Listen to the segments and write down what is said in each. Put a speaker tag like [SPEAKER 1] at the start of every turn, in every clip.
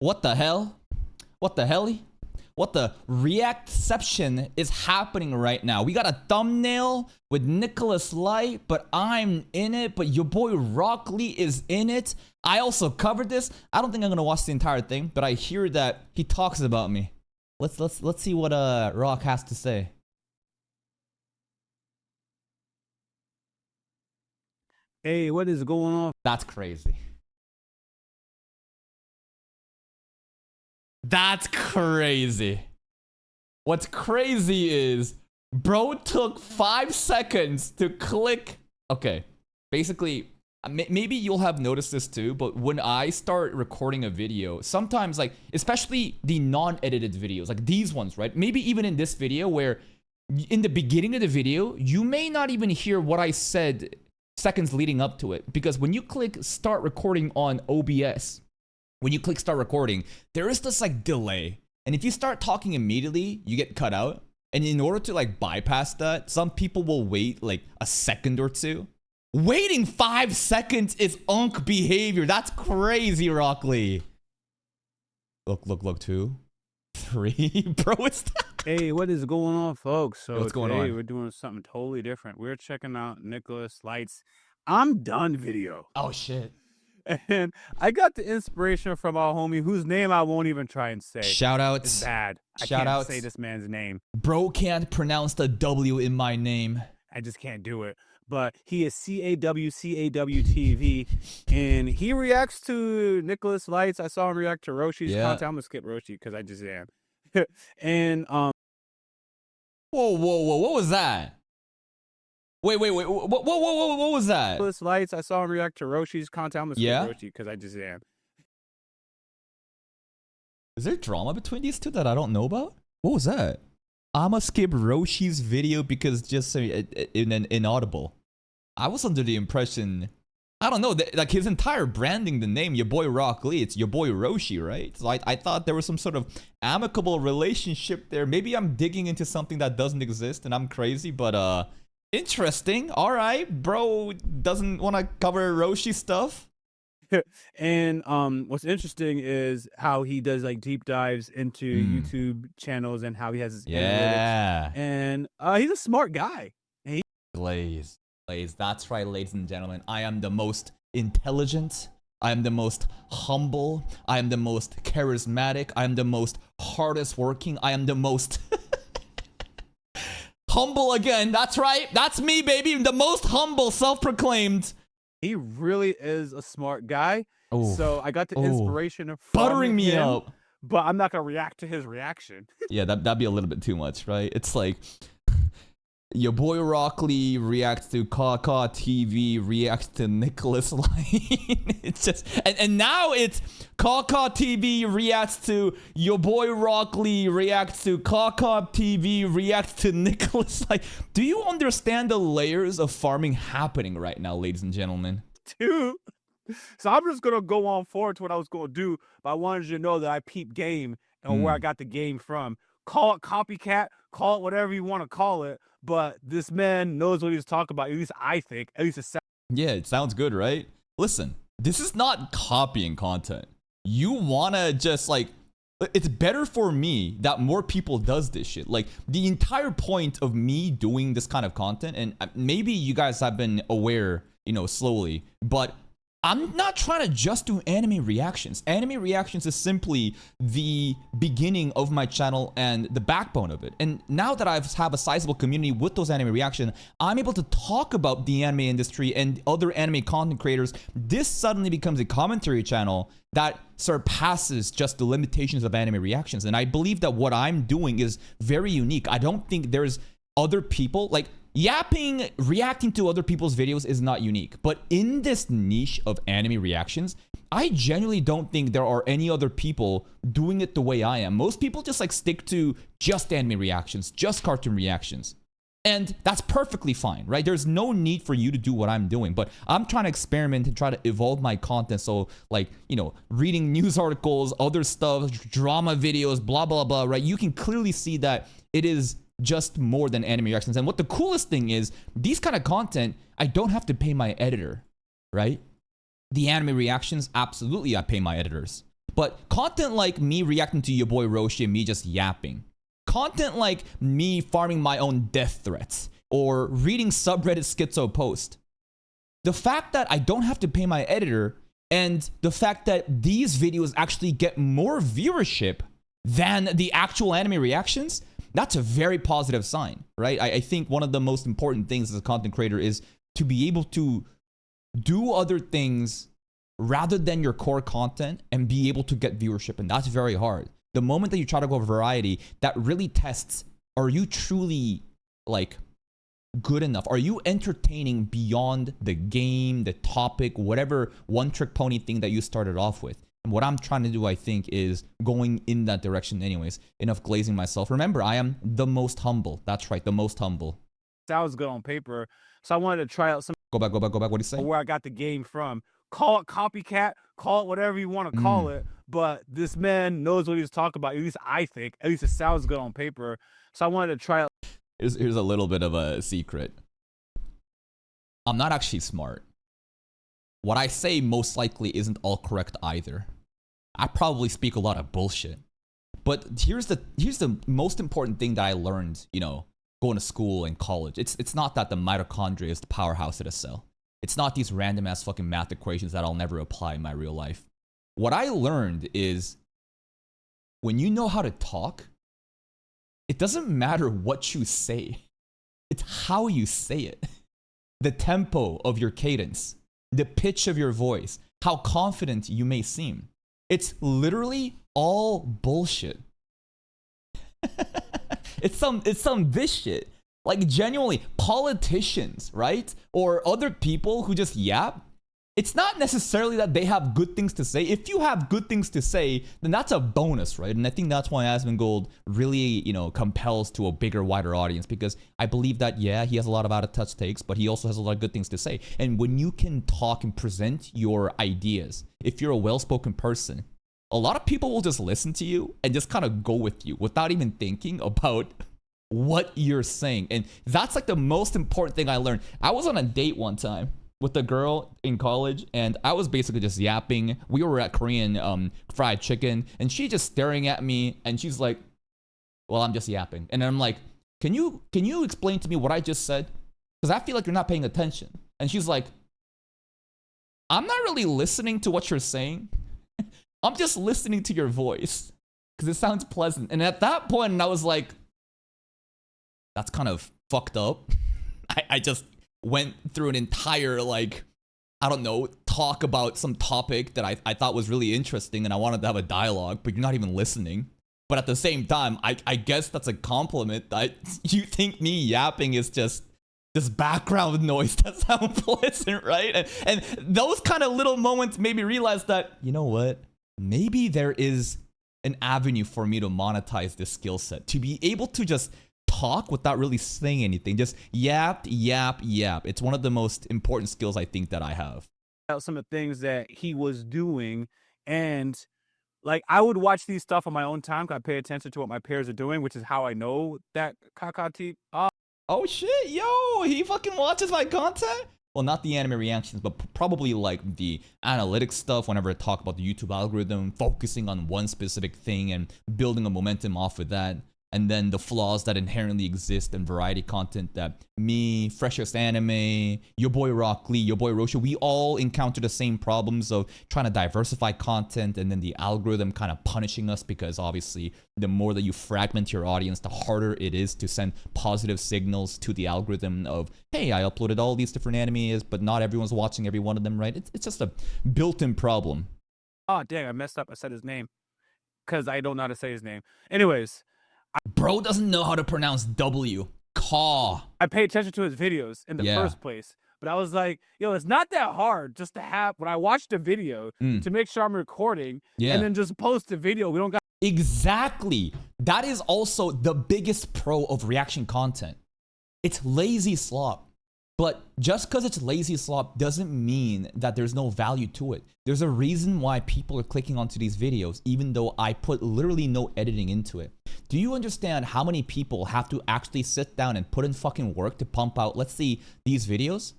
[SPEAKER 1] What the hell? What the hell? What the reactception is happening right now? We got a thumbnail with Nicholas Light, but I'm in it. But your boy Rocklee is in it. I also covered this. I don't think I'm gonna watch the entire thing, but I hear that he talks about me. Let's see what Rock has to say.
[SPEAKER 2] Hey, what is going on?
[SPEAKER 1] That's crazy. That's crazy. What's crazy is bro took 5 seconds to click. Okay, basically, maybe you'll have noticed this too, but when I start recording a video, sometimes, like, especially the non-edited videos, like these ones, right? Maybe even in this video where in the beginning of the video, you may not even hear what I said seconds leading up to it, because when you click start recording on OBS, when you click start recording, there is this like delay. And if you start talking immediately, you get cut out. And in order to like bypass that, some people will wait like a second or two. Waiting 5 seconds is unk behavior. That's crazy, Rocklee. Look, 2, 3, bro, it's
[SPEAKER 2] Hey, what is going on, folks? So
[SPEAKER 1] what's going
[SPEAKER 2] today
[SPEAKER 1] on?
[SPEAKER 2] we're doing something totally different. We're checking out Nicholas Light's I'm Done video.
[SPEAKER 1] Oh shit.
[SPEAKER 2] And I got the inspiration from our homie whose name I won't even try and say.
[SPEAKER 1] Shout outs.
[SPEAKER 2] It's bad. I
[SPEAKER 1] Shout
[SPEAKER 2] can't
[SPEAKER 1] outs.
[SPEAKER 2] say this man's name.
[SPEAKER 1] Bro can't pronounce the W in my name.
[SPEAKER 2] I just can't do it. But he is CAWTV, and he reacts to Nicholas Lights. I saw him react to Roshi's content. I'm gonna skip Roshi because I just am. And
[SPEAKER 1] Whoa, what was that? Wait, what was that?
[SPEAKER 2] Nicholas Lights, I saw him react to Roshi's content. I'm gonna skip Roshi because I just am.
[SPEAKER 1] Is there drama between these two that I don't know about? What was that? I'ma skip Roshi's video because just inaudible. I was under the impression, I don't know, that, like his entire branding, the name, your boy Rocklee, it's your boy Roshi, right? So I thought there was some sort of amicable relationship there. Maybe I'm digging into something that doesn't exist and I'm crazy, but interesting. All right, bro doesn't want to cover Roshi stuff.
[SPEAKER 2] And what's interesting is how he does like deep dives into YouTube channels and how he has his analytics. And he's a smart guy. And
[SPEAKER 1] Blaze, that's right, ladies and gentlemen. I am the most intelligent, I am the most humble, I am the most charismatic, I am the most hardest working, I am the most humble again. That's right, that's me, baby. The most humble, self-proclaimed.
[SPEAKER 2] he really is a smart guy.
[SPEAKER 1] Ooh.
[SPEAKER 2] So I got the inspiration from
[SPEAKER 1] buttering me
[SPEAKER 2] him,
[SPEAKER 1] up.
[SPEAKER 2] but I'm not gonna react to his reaction.
[SPEAKER 1] Yeah, that'd be a little bit too much, right? It's like your boy Rocklee reacts to Kaka TV, reacts to Nicholas Light. It's just, and now it's Kaka TV reacts to your boy Rocklee, reacts to Kaka TV, reacts to Nicholas Light. Do you understand the layers of farming happening right now, ladies and gentlemen?
[SPEAKER 2] Dude. So I'm just gonna go on forward to what I was gonna do, but I wanted you to know that I peep game and where I got the game from. Call it copycat, call it whatever you want to call it, but this man knows what he's talking about. At least I think. At least it sounds.
[SPEAKER 1] Yeah, it sounds good, right? Listen, this is not copying content. You wanna just like, it's better for me that more people does this shit. Like the entire point of me doing this kind of content, and maybe you guys have been aware, you know, slowly, but I'm not trying to just do anime reactions. Anime reactions is simply the beginning of my channel and the backbone of it. And now that I have a sizable community with those anime reactions, I'm able to talk about the anime industry and other anime content creators. This suddenly becomes a commentary channel that surpasses just the limitations of anime reactions. And I believe that what I'm doing is very unique. I don't think there's other people, like, yapping, reacting to other people's videos is not unique. But in this niche of anime reactions, I genuinely don't think there are any other people doing it the way I am. Most people just like stick to just anime reactions, just cartoon reactions. And that's perfectly fine, right? There's no need for you to do what I'm doing, but I'm trying to experiment and try to evolve my content. So like, you know, reading news articles, other stuff, drama videos, blah, blah, blah, right? You can clearly see that it is just more than anime reactions. And what the coolest thing is, these kind of content, I don't have to pay my editor, right? The anime reactions, absolutely I pay my editors. But content like me reacting to your boy Roshi and me just yapping, content like me farming my own death threats or reading subreddit schizo post, the fact that I don't have to pay my editor and the fact that these videos actually get more viewership than the actual anime reactions, that's a very positive sign, right? I think one of the most important things as a content creator is to be able to do other things rather than your core content and be able to get viewership, and that's very hard. The moment that you try to go variety, that really tests, are you truly like good enough? Are you entertaining beyond the game, the topic, whatever one-trick pony thing that you started off with? And what I'm trying to do, I think, is going in that direction anyways. Enough glazing myself. Remember, I am the most humble. That's right, the most humble.
[SPEAKER 2] Sounds good on paper. So I wanted to try out some.
[SPEAKER 1] Go back. What do you say?
[SPEAKER 2] Where I got the game from. Call it copycat, call it whatever you want to call it. But this man knows what he was talking about. At least I think. At least it sounds good on paper. So I wanted to try out.
[SPEAKER 1] Here's a little bit of a secret. I'm not actually smart. What I say most likely isn't all correct either. I probably speak a lot of bullshit. But here's the most important thing that I learned, you know, going to school and college. It's not that the mitochondria is the powerhouse of the cell. It's not these random ass fucking math equations that I'll never apply in my real life. What I learned is when you know how to talk, it doesn't matter what you say. It's how you say it. The tempo of your cadence, the pitch of your voice, how confident you may seem. It's literally all bullshit. It's some this shit. Like genuinely, politicians, right? Or other people who just yap. It's not necessarily that they have good things to say. If you have good things to say, then that's a bonus, right? And I think that's why Asmongold really, you know, compels to a bigger, wider audience, because I believe that, yeah, he has a lot of out-of-touch takes, but he also has a lot of good things to say. And when you can talk and present your ideas, if you're a well-spoken person, a lot of people will just listen to you and just kind of go with you without even thinking about what you're saying. And that's like the most important thing I learned. I was on a date one time with a girl in college, and I was basically just yapping. We were at Korean fried chicken, and she just staring at me, and she's like, well, I'm just yapping. And I'm like, can you explain to me what I just said? Because I feel like you're not paying attention. And she's like, I'm not really listening to what you're saying. I'm just listening to your voice because it sounds pleasant. And at that point, I was like, that's kind of fucked up. I just went through an entire, like, I don't know, talk about some topic that I thought was really interesting, and I wanted to have a dialogue, but you're not even listening. But at the same time, I guess that's a compliment. You think me yapping is just this background noise that sounds pleasant, right? And those kind of little moments made me realize that, you know what? Maybe there is an avenue for me to monetize this skill set, to be able to just talk without really saying anything, just yap. It's one of the most important skills I think that I have.
[SPEAKER 2] Some of the things that he was doing, and like I would watch these stuff on my own time because I pay attention to what my peers are doing, which is how I know that Kakati.
[SPEAKER 1] Oh shit, yo, he fucking watches my content? Well, not the anime reactions, but probably like the analytics stuff whenever I talk about the YouTube algorithm, focusing on one specific thing and building a momentum off of that. And then the flaws that inherently exist in variety content that me, Freshest Anime, your boy YABOYROCKLEE, your boy Roshi, we all encounter the same problems of trying to diversify content, and then the algorithm kind of punishing us, because obviously the more that you fragment your audience, the harder it is to send positive signals to the algorithm of, hey, I uploaded all these different animes, but not everyone's watching every one of them, right? It's just a built-in problem.
[SPEAKER 2] Oh, dang, I messed up. I said his name because I don't know how to say his name. Anyways.
[SPEAKER 1] Bro doesn't know how to pronounce W. Caw.
[SPEAKER 2] I pay attention to his videos in the first place. But I was like, yo, it's not that hard just to have, when I watch the video, to make sure I'm recording, and then just post the video. We don't got.
[SPEAKER 1] Exactly. That is also the biggest pro of reaction content. It's lazy slop. But just because it's lazy slop doesn't mean that there's no value to it. There's a reason why people are clicking onto these videos, even though I put literally no editing into it. Do you understand how many people have to actually sit down and put in fucking work to pump out, let's see, these videos?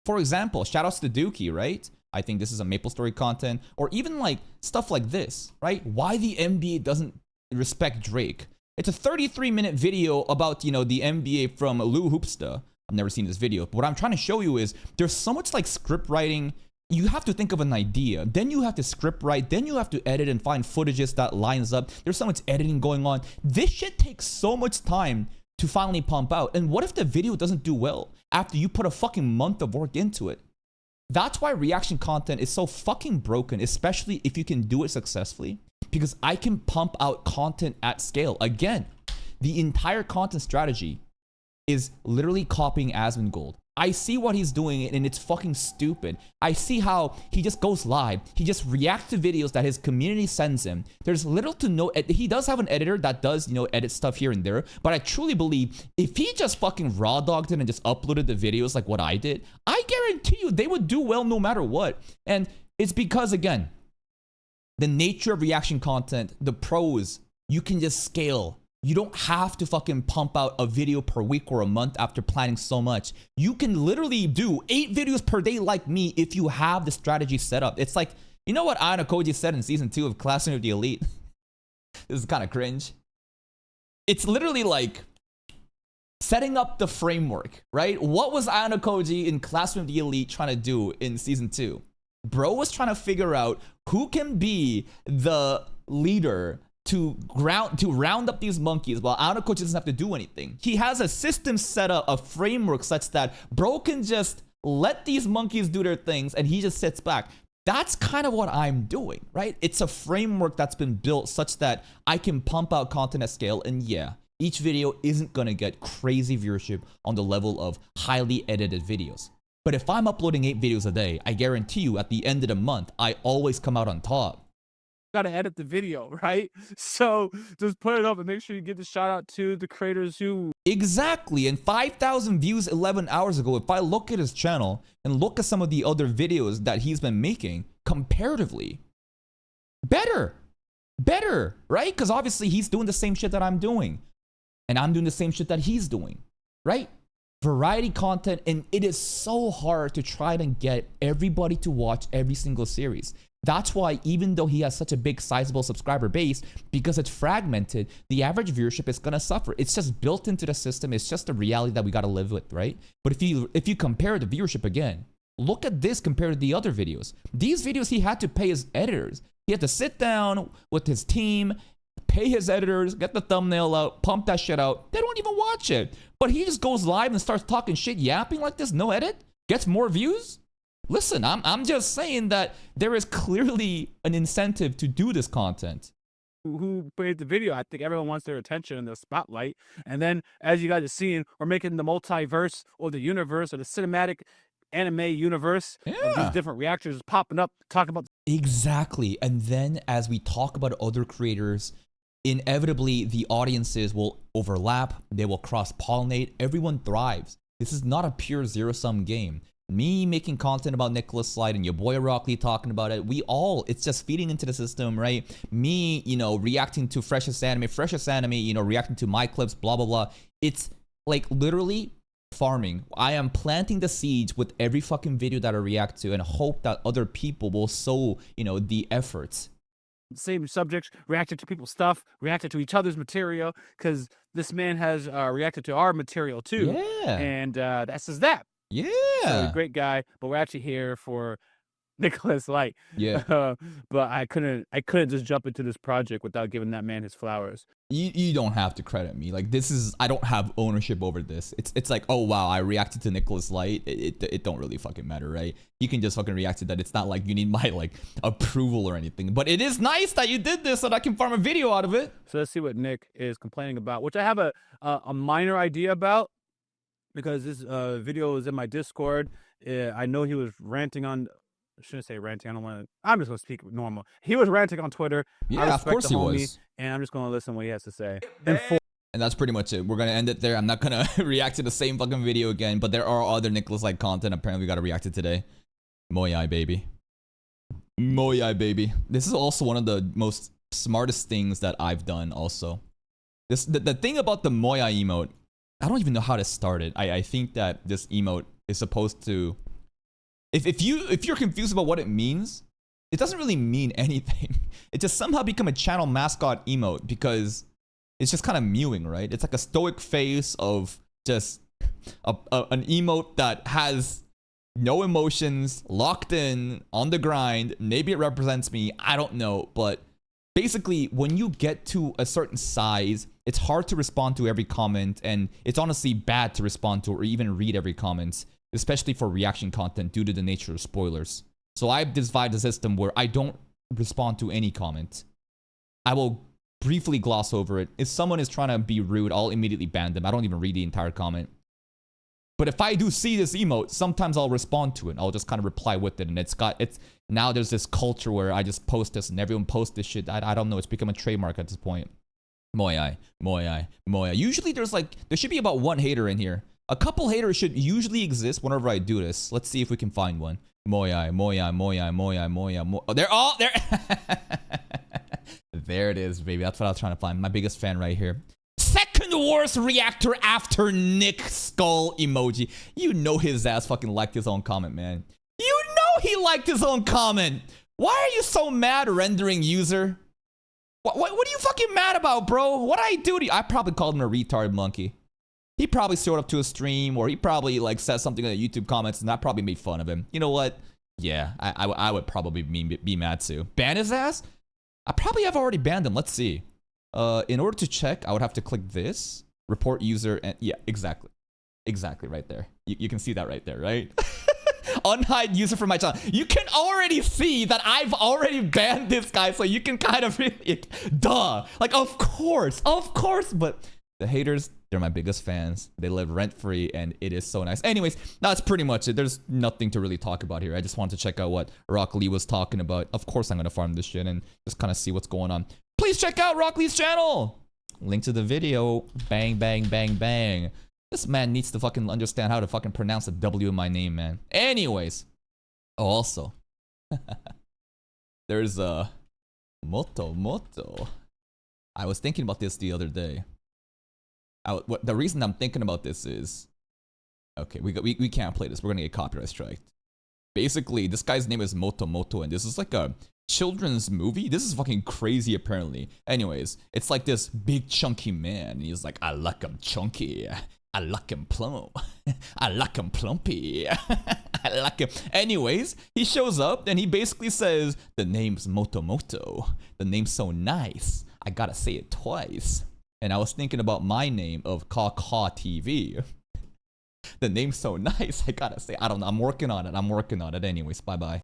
[SPEAKER 1] For example, shoutouts to Dookie, right? I think this is a MapleStory content, or even like stuff like this, right? Why the NBA doesn't respect Drake. It's a 33-minute video about, you know, the NBA from Lou Hoopsta. I've never seen this video, but what I'm trying to show you is there's so much like script writing. You have to think of an idea, then you have to script write, then you have to edit and find footages that lines up. There's so much editing going on. This shit takes so much time to finally pump out. And what if the video doesn't do well after you put a fucking month of work into it? That's why reaction content is so fucking broken, especially if you can do it successfully, because I can pump out content at scale. Again, the entire content strategy is literally copying Asmongold. I see what he's doing and it's fucking stupid. I see how he just goes live. He just reacts to videos that his community sends him. There's little to no, he does have an editor that does, you know, edit stuff here and there, but I truly believe if he just fucking raw dogged it and just uploaded the videos like what I did, I guarantee you they would do well no matter what. And it's because, again, the nature of reaction content, the pros, you can just scale. You don't have to fucking pump out a video per week or a month after planning so much. You can literally do 8 videos per day like me if you have the strategy set up. It's like, you know what Ayano Koji said in season 2 of Classroom of the Elite? This is kind of cringe. It's literally like setting up the framework, right? What was Ayano Koji in Classroom of the Elite trying to do in season 2? Bro was trying to figure out who can be the leader to round up these monkeys while Ayano Koji doesn't have to do anything. He has a system set up, a framework such that bro can just let these monkeys do their things and he just sits back. That's kind of what I'm doing, right? It's a framework that's been built such that I can pump out content at scale, and yeah, each video isn't gonna get crazy viewership on the level of highly edited videos. But if I'm uploading 8 videos a day, I guarantee you at the end of the month, I always come out on top.
[SPEAKER 2] Gotta edit the video, right? So just put it up and make sure you give the shout out to the creators who...
[SPEAKER 1] Exactly, and 5,000 views 11 hours ago, if I look at his channel and look at some of the other videos that he's been making, comparatively, better, right? Because obviously he's doing the same shit that I'm doing, and I'm doing the same shit that he's doing, right? Variety content, and it is so hard to try and get everybody to watch every single series. That's why even though he has such a big sizable subscriber base, because it's fragmented, the average viewership is gonna suffer. It's just built into the system. It's just a reality that we gotta live with, right? But if you compare the viewership again, look at this compared to the other videos. These videos he had to pay his editors. He had to sit down with his team, pay his editors, get the thumbnail out, pump that shit out. They don't even watch it. But he just goes live and starts talking shit, yapping like this, no edit, gets more views. Listen, I'm just saying that there is clearly an incentive to do this content.
[SPEAKER 2] Who made the video? I think everyone wants their attention and the spotlight. And then, as you guys are seeing, we're making the multiverse or the universe or the cinematic anime universe of these different reactors popping up, talking about...
[SPEAKER 1] Exactly. And then as we talk about other creators, inevitably the audiences will overlap, they will cross-pollinate, everyone thrives. This is not a pure zero-sum game. Me making content about Nicholas Slide and YABOYROCKLEE talking about it, it's just feeding into the system, right? Me, you know, reacting to Freshest Anime, you know, reacting to my clips, blah, blah, blah. It's like literally farming. I am planting the seeds with every fucking video that I react to and hope that other people will sow, you know, the efforts.
[SPEAKER 2] Same subjects, reacted to people's stuff, reacted to each other's material, because this man has reacted to our material too.
[SPEAKER 1] Yeah.
[SPEAKER 2] And that's just that.
[SPEAKER 1] Yeah.
[SPEAKER 2] So, great guy, but we're actually here for Nicholas Light.
[SPEAKER 1] Yeah.
[SPEAKER 2] But I couldn't just jump into this project without giving that man his flowers.
[SPEAKER 1] You don't have to credit me. Like, this is, I don't have ownership over this. It's like, oh wow, I reacted to Nicholas Light. It don't really fucking matter, right? You can just fucking react to that. It's not like you need my like approval or anything. But it is nice that you did this so that I can farm a video out of it.
[SPEAKER 2] So let's see what Nick is complaining about, which I have a minor idea about, because this video is in my Discord. I know he was ranting on... I shouldn't say ranting. I don't want to... I'm just going to speak normal. He was ranting on Twitter.
[SPEAKER 1] Yeah, of course he was.
[SPEAKER 2] And I'm just going to listen to what he has to say.
[SPEAKER 1] And that's pretty much it. We're going to end it there. I'm not going to react to the same fucking video again, but there are other Nicholas Light content apparently we got to react to today. Moyai, baby. Moyai, baby. This is also one of the most smartest things that I've done also. The thing about the Moyai emote, I don't even know how to start it. I think that this emote is supposed to If you're confused about what it means, it doesn't really mean anything. It just somehow become a channel mascot emote because it's just kind of mewing, right? It's like a stoic face of just an emote that has no emotions, locked in, on the grind. Maybe it represents me, I don't know. But basically, when you get to a certain size, it's hard to respond to every comment, and it's honestly bad to respond to or even read every comment, especially for reaction content due to the nature of spoilers. So I've devised a system where I don't respond to any comment. I will briefly gloss over it. If someone is trying to be rude, I'll immediately ban them. I don't even read the entire comment. But if I do see this emote, sometimes I'll respond to it. I'll just kind of reply with it. And it's now there's this culture where I just post this and everyone posts this shit. I don't know. It's become a trademark at this point. Moyai. Usually there should be about one hater in here. A couple haters should usually exist whenever I do this. Let's see if we can find one. Moyai. Oh, they're all there. There it is, baby. That's what I was trying to find. My biggest fan right here. Second worst reactor after Nick Skull emoji. You know his ass fucking liked his own comment, man. You know he liked his own comment. Why are you so mad, rendering user? What are you fucking mad about, bro? What did I do to you? I probably called him a retard monkey. He probably showed up to a stream, or he probably like said something in the YouTube comments, and I probably made fun of him. You know what? Yeah, I would probably be mad too. Ban his ass? I probably have already banned him. Let's see. In order to check, I would have to click this, report user, and yeah, exactly right there. You can see that right there, right? Unhide user from my channel. You can already see that I've already banned this guy, so you can kind of really, duh. Like, of course, but the haters, they're my biggest fans. They live rent-free, and it is so nice. Anyways, that's pretty much it. There's nothing to really talk about here. I just wanted to check out what YABOYROCKLEE was talking about. Of course, I'm going to farm this shit and just kind of see what's going on. Please check out YABOYROCKLEE's channel. Link to the video. Bang, bang, bang, bang. This man needs to fucking understand how to fucking pronounce the W in my name, man. Anyways. Oh, also. There's a Moto. I was thinking about this the other day. The reason I'm thinking about this is, okay, we can't play this. We're gonna get copyright striked. Basically, this guy's name is Moto, and this is like a children's movie. This is fucking crazy, apparently. Anyways, it's like this big chunky man, and he's like, I like him chunky, I like him plump, I like him plumpy, I like him. Anyways, he shows up and he basically says, the name's Moto. The name's so nice, I gotta say it twice. And I was thinking about my name of Ka TV. The name's so nice, I gotta say, I don't know, I'm working on it anyways, bye-bye.